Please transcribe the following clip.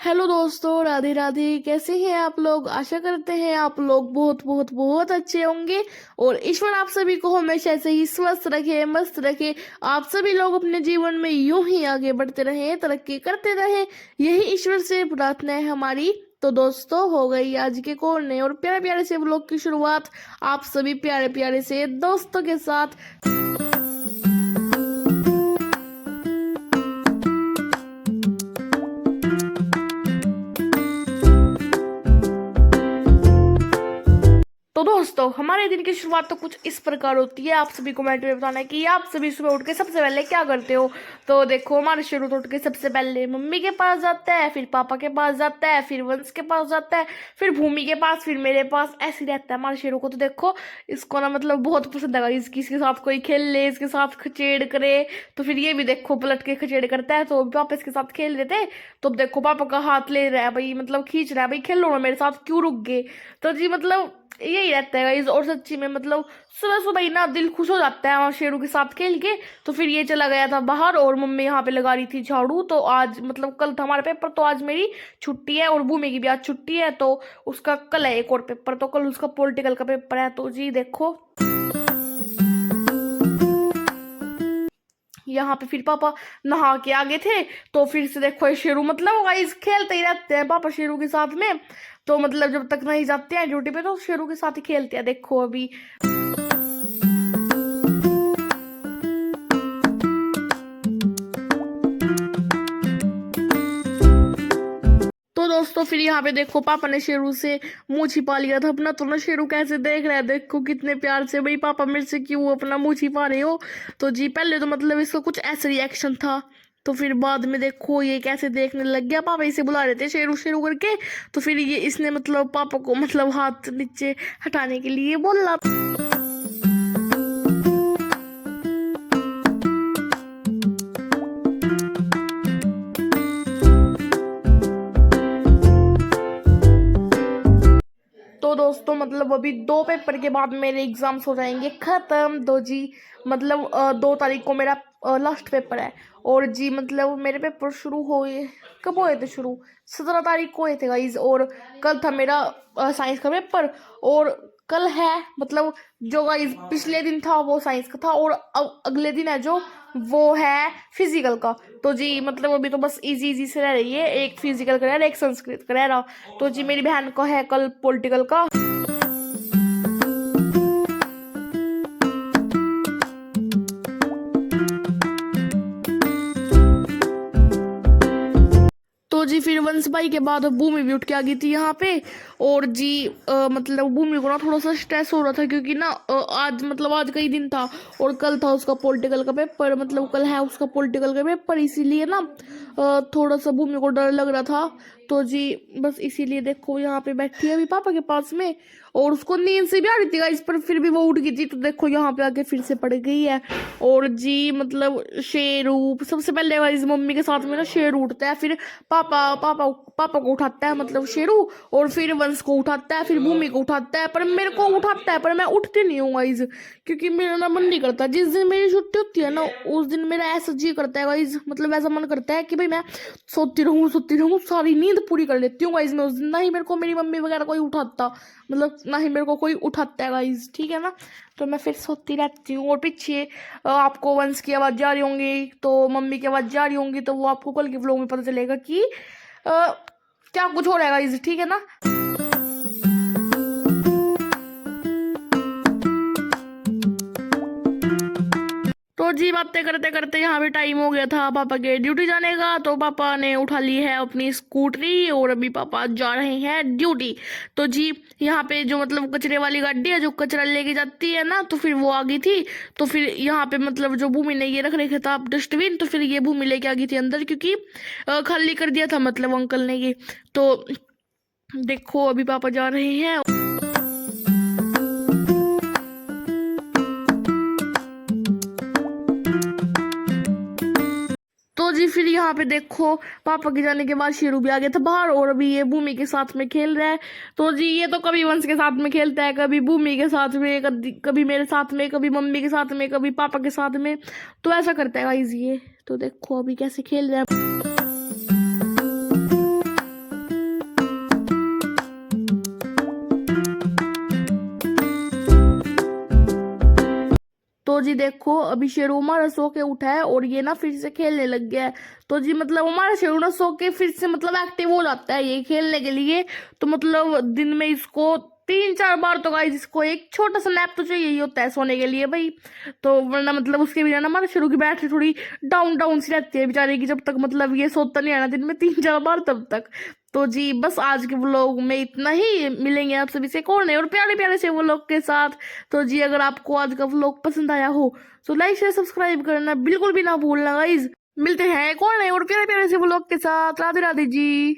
Hello दोस्तों, राधे राधे। कैसे हैं आप लोग? आशा करते हैं आप लोग बहुत बहुत बहुत अच्छे होंगे और ईश्वर आप सभी को हमेशा ऐसे ही स्वस्थ रखे, मस्त रखे। आप सभी लोग अपने जीवन में यूं ही आगे बढ़ते रहें, तरक्की करते रहें, यही ईश्वर से प्रार्थना है हमारी। तो दोस्तों, हो गई आज के कोने और प्यारे प्यारे से व्लॉग की शुरुआत आप सभी प्यारे प्यारे से दोस्तों के साथ। तो दोस्तों, हमारे दिन की शुरुआत तो कुछ इस प्रकार होती है। आप सभी कमेंट में बताना है कि आप सभी सुबह उठ के सबसे पहले क्या करते हो। तो देखो, हमारे शुरू तो उठ के सबसे पहले मम्मी के पास जाता है, फिर पापा के पास जाता है, फिर वंश के पास जाता है, फिर भूमि के पास, फिर मेरे पास। ऐसे ही रहता है हमारे शेरों को। तो देखो, इसको ना मतलब बहुत पसंद है इसके साथ कोई खेल ले, इसके साथ खचेड़ करे। तो फिर ये भी देखो पलट के खचेड़ करता है। तो पापा इसके साथ खेल रहे थे, तो अब देखो पापा का हाथ ले रहा है भाई, मतलब खींच रहा है भाई, खेलो ना मेरे साथ, क्यों रुक गए। तो जी मतलब यही रहता है गाइस। और सच्ची में मतलब सुबह सुबह ही ना दिल खुश हो जाता है वहाँ शेरों के साथ खेल के। तो फिर ये चला गया था बाहर और मम्मी यहाँ पे लगा रही थी झाड़ू। तो आज मतलब कल था हमारा पेपर, तो आज मेरी छुट्टी है और भूमि की भी आज छुट्टी है। तो उसका कल है एक और पेपर, तो कल उसका पॉलिटिकल का पेपर है। तो जी देखो, यहाँ पे फिर पापा नहा के आ गए थे। तो फिर से देखो ये शेरू मतलब गाइस खेलते ही रहते हैं पापा शेरू के साथ में। तो मतलब जब तक नहीं जाते हैं ड्यूटी पे तो शेरू के साथ ही खेलते हैं। देखो अभी तो दोस्तों, फिर यहाँ पे देखो पापा ने शेरू से मुंह छिपा लिया था अपना। तो ना शेरू कैसे देख रहा है, देखो कितने प्यार से। भाई पापा मेरे से क्यों अपना मुंह छिपा रहे हो। तो जी पहले तो मतलब इसका कुछ ऐसा रिएक्शन था, तो फिर बाद में देखो ये कैसे देखने लग गया। पापा इसे बुला रहे थे शेरू शेरू करके। तो फिर ये इसने मतलब पापा को मतलब हाथ नीचे हटाने के लिए बोला। तो दोस्तों मतलब अभी 2 पेपर के बाद मेरे एग्जाम्स हो जाएंगे खत्म। तो जी मतलब 2 तारीख को मेरा लास्ट पेपर है। और जी मतलब मेरे पेपर शुरू हुए, कब हुए थे शुरू? 17 तारीख को हुए थे गाइज। और कल था मेरा साइंस का पेपर। और कल है मतलब जो गाइज पिछले दिन था वो साइंस का था, और अगले दिन है जो वो है फिजिकल का। तो जी मतलब अभी तो बस इजी इजी से रह रही है, एक फिजिकल का रह रहा, एक संस्कृत का रह रहा। तो जी मेरी बहन को है कल पॉलिटिकल का। तो जी फिर वंश भाई के बाद भूमि भी उठ के आ गई थी यहाँ पे। और जी मतलब भूमि को ना थोड़ा सा स्ट्रेस हो रहा था, क्योंकि ना आज मतलब आज का ही दिन था और कल था उसका पॉलिटिकल का पेपर। मतलब कल है उसका पॉलिटिकल का पेपर, इसीलिए ना थोड़ा सा भूमि को डर लग रहा था। तो जी बस इसीलिए देखो यहाँ पे बैठी है अभी पापा के पास में। और उसको नींद से भी आ रही थी गाइस, पर फिर भी वो उठ गई थी। तो देखो यहाँ पे आके फिर से पड़ गई है। और जी मतलब शेरू सबसे पहले गाइस मम्मी के साथ में ना शेरू उठता है, फिर पापा पापा पापा को उठाता है मतलब शेरू, और फिर वंश को उठाता है, फिर भूमि को उठाता है। पर मेरे को उठाता है, पर मैं उठती नहीं हूँ गाइस, क्योंकि मेरा ना मन नहीं करता। जिस दिन मेरी छुट्टी होती है ना उस दिन मेरा ऐसा जी करता है गाइस, मतलब ऐसा मन करता है कि भाई मैं सोती रहूँ, सारी नींद पूरी कर लेती हूँ गाइस मैं उस दिन। ना ही मेरे को मेरी मम्मी वगैरह कोई उठाता, मतलब ना ही मेरे को कोई उठाता है गाइस, ठीक है ना। तो मैं फिर सोती रहती हूँ। और पीछे आपको वंश की आवाज़ जा रही होंगी, तो मम्मी की आवाज़ जा रही होंगी, तो वो आपको कल के व्लॉग में पता चलेगा कि क्या कुछ हो रहा है गाइस, ठीक है ना। तो जी बातें करते करते यहाँ पे टाइम हो गया था पापा के ड्यूटी जाने का। तो पापा ने उठा ली है अपनी स्कूटरी और अभी पापा जा रहे हैं ड्यूटी। तो जी यहाँ पे जो मतलब कचरे वाली गाड़ी है जो कचरा लेके जाती है ना, तो फिर वो आ गई थी। तो फिर यहाँ पे मतलब जो भूमि ने ये रख रखे था डस्टबिन, तो फिर ये भूमि लेके आ गई थी अंदर, क्योंकि खाली कर दिया था मतलब अंकल ने ये। तो देखो अभी पापा जा रहे हैं। तो जी फिर यहाँ पे देखो पापा के जाने के बाद शेरू भी आ गया था बाहर, और अभी ये भूमि के साथ में खेल रहा है। तो जी ये तो कभी वंश के साथ में खेलता है, कभी भूमि के साथ में, कभी मेरे साथ में, कभी मम्मी के साथ में, कभी पापा के साथ में। तो ऐसा करता है गाइस ये। तो देखो अभी कैसे खेल रहा है। जी देखो अभी शेरू हमारा सो के उठा है और ये ना फिर से खेलने लग गया है। तो जी मतलब हमारा शेरू ना सो के फिर से मतलब एक्टिव हो जाता है ये खेलने के लिए। तो मतलब दिन में इसको 3-4 बार तो गाइस इसको एक छोटा सा नैप तो चाहिए ही होता है सोने के लिए भाई। तो वरना मतलब उसके बिना ना हमारे शेरू की बैटरी थोड़ी डाउन डाउन सी रहती है बेचारे की, जब तक मतलब ये सोता नहीं है ना दिन में 3-4 बार तब तक। तो जी बस आज के व्लॉग में इतना ही, मिलेंगे आप सभी से एक और नए और प्यारे प्यारे से व्लॉग के साथ। तो जी अगर आपको आज का व्लॉग पसंद आया हो तो लाइक शेयर सब्सक्राइब करना बिल्कुल भी ना भूलना गाइज। मिलते हैं एक और नए और प्यारे प्यारे से व्लॉग के साथ। राधे राधे जी।